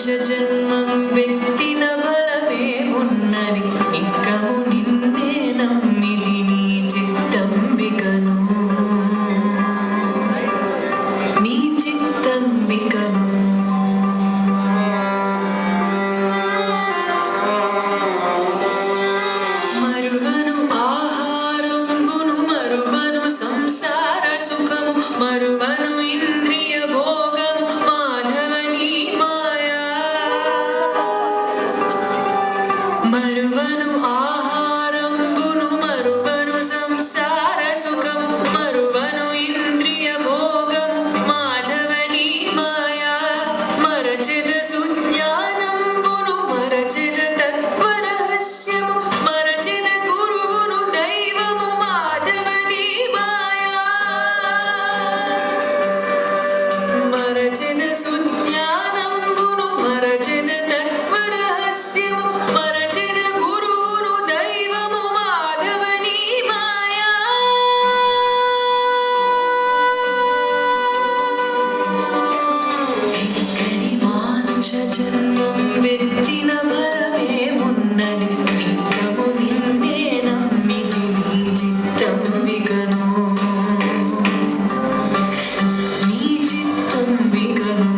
మానుష జన్మం వెత్తిన బలమేమున్నది ఇంకము నిన్నే నమ్మిది నీ చిత్తంబికను నీ చిత్తంబికను మరువను ఆహారంబును మరువను సంసార సుఖము మరువను ఇంద్రియ భోగము మాధవని మాయా మరువను ఆహారంబును మరువను సంసార సుఖము మరువను ఇంద్రియ భోగము మాధవని మాయా మరచెద సుజ్ఞానంబును మరచెద తత్వరహస్యము మరచెద గురువును దైవము మాధవని మాయా మరచెద సుజ్ఞానంబును మరచెద తత్వరహస్యము మరచెద గురువును దైవము మాధవని మాయా ఎక్కడి మానుష జన్మం వెత్తిన బలమేమున్నది ఇంకము నిన్నే నమ్మిది నీ చిత్తంబికను నీ చిత్తంబికను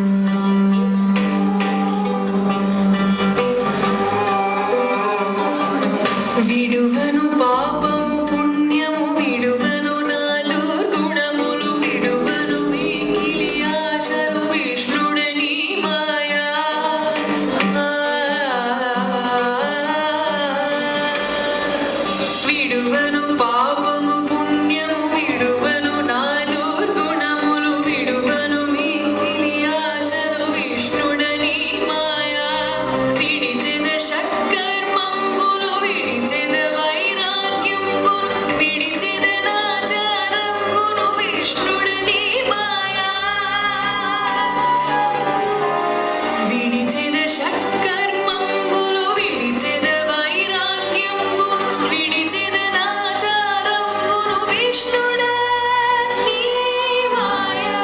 విడువను పాపము పుణ్యము విడువను నా దుర్గుణములు విడువను మికిలి ఆశలు విష్ణుడని మాయా విడువను పాపము పుణ్యము విడువను నా దుర్గుణములు విడువను మికిలి ఆశలు విష్ణుడని మాయా విడిచెద షట్కర్మంబులు విడిచెద వైరాగ్యంబులు విడిచెద నాచారంబును విష్ణుడని మాయా విడిచెద షట్కర్మంబులు విడిచెద వైరాగ్యంబులు విడిచెద నాచారంబును విష్ణుడని మాయా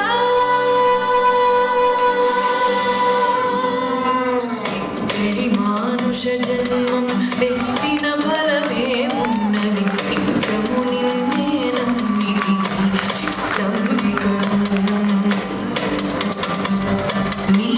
ఎక్కడి మానుష జన్మం వెత్తిన బలమేమున్నది ఇంకము నిన్నే నమ్మిది నీ చిత్తంబికను నీ